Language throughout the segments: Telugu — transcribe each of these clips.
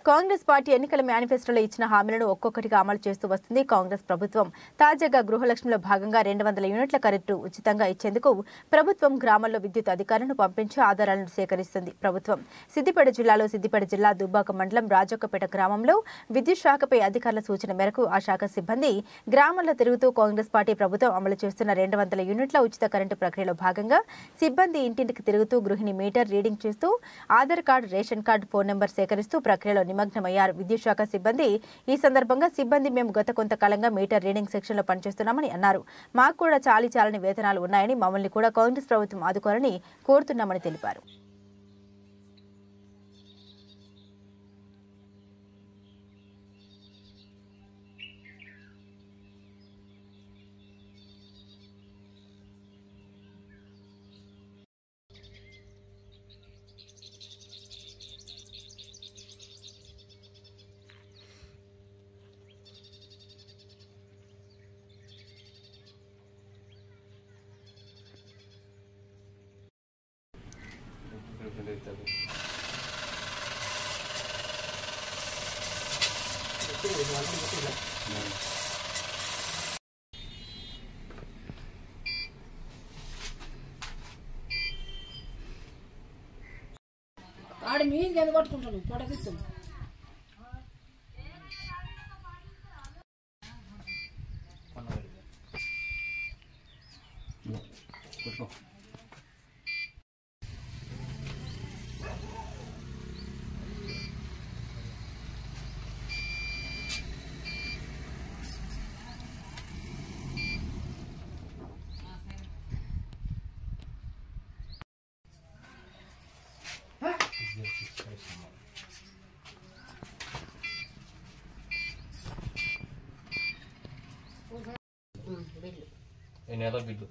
కాంగ్రెస్ పార్టీ ఎన్నికల మేనిఫెస్టోలో ఇచ్చిన హామీలను ఒక్కొక్కటిగా అమలు చేస్తూ వస్తుంది కాంగ్రెస్ ప్రభుత్వం. తాజాగా గృహలక్ష్మిలో భాగంగా 200 యూనిట్ల కరెంటు ఉచితంగా ఇచ్చేందుకు ప్రభుత్వం గ్రామాల్లో విద్యుత్ అధికారులను పంపించి ఆధారాలను సేకరిస్తుంది. ప్రభుత్వం సిద్దిపేట జిల్లాలో సిద్దిపేట జిల్లా దుబ్బాక మండలం రాజొక్కపేట గ్రామంలో విద్యుత్ శాఖపై అధికారుల సూచన మేరకు ఆ శాఖ సిబ్బంది గ్రామాల్లో తిరుగుతూ కాంగ్రెస్ పార్టీ ప్రభుత్వం అమలు చేస్తున్న 200 యూనిట్ల ఉచిత కరెంటు ప్రక్రియలో భాగంగా సిబ్బంది ఇంటింటికి తిరుగుతూ గృహిణి మీటర్ రీడింగ్ చేస్తూ Aadhaar card, ration card, phone number సేకరిస్తూ ప్రక్రియలో నిమగ్నమయ్యారు విద్యుత్ శాఖ సిబ్బంది. ఈ సందర్భంగా సిబ్బంది మేము గత కొంతకాలంగా మీటర్ రీడింగ్ సెక్షన్లో పనిచేస్తున్నామని అన్నారు. మాకు కూడా చాలని వేతనాలు ఉన్నాయని, మమ్మల్ని కూడా కాంగ్రెస్ ప్రభుత్వం ఆదుకోవాలని కోరుతున్నామని తెలిపారు. ఆడ మీది ఎంత పట్టుకుంటాను పడకిస్తాను ఈ నెల బిల్లు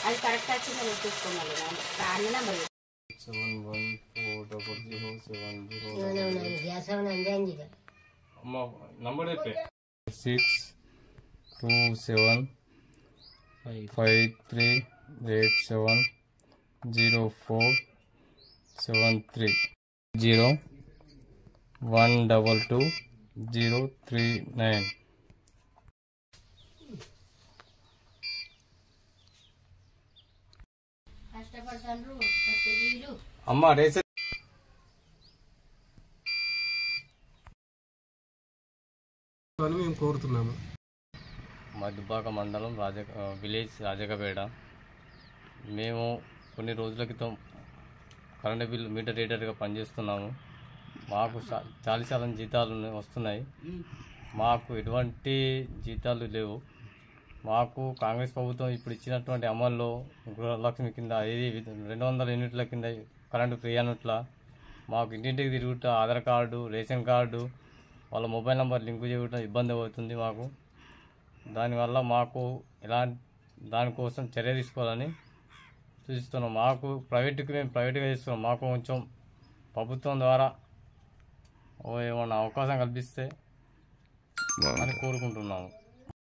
అది కరెక్ట్ వచ్చిందని చూసుకోవాలి. 71400707 నంబర్ చెప్పే 627538704730122039 కష్టపడతాను కష్టజీవులు అమ్మ రేసే మేము కోరుతున్నాము. మా దుబ్బాక మండలం విలేజ్ రాజకపేట. మేము కొన్ని రోజుల క్రితం కరెంటు బిల్లు మీటర్ రీడర్గా పనిచేస్తున్నాము. మాకు చాలా జీతాలు వస్తున్నాయి. మాకు ఎటువంటి జీతాలు లేవు. మాకు కాంగ్రెస్ ప్రభుత్వం ఇప్పుడు ఇచ్చినటువంటి అమల్లో గృహలక్ష్మి కింద 200 యూనిట్ల కింద కరెంటు ఫ్రీ అన్నట్ల మాకు ఇంటింటికి తిరుగుతా ఆధార్ కార్డు, రేషన్ కార్డు, వాళ్ళ మొబైల్ నెంబర్ లింకు చేయడం ఇబ్బంది అవుతుంది మాకు. దానివల్ల మాకు దానికోసం చర్య తీసుకోవాలని సూచిస్తున్నాం. మాకు మేము ప్రైవేట్గా చేస్తున్నాం. మాకు కొంచెం ప్రభుత్వం ద్వారా ఏమన్నా అవకాశం కల్పిస్తే అని కోరుకుంటున్నాము.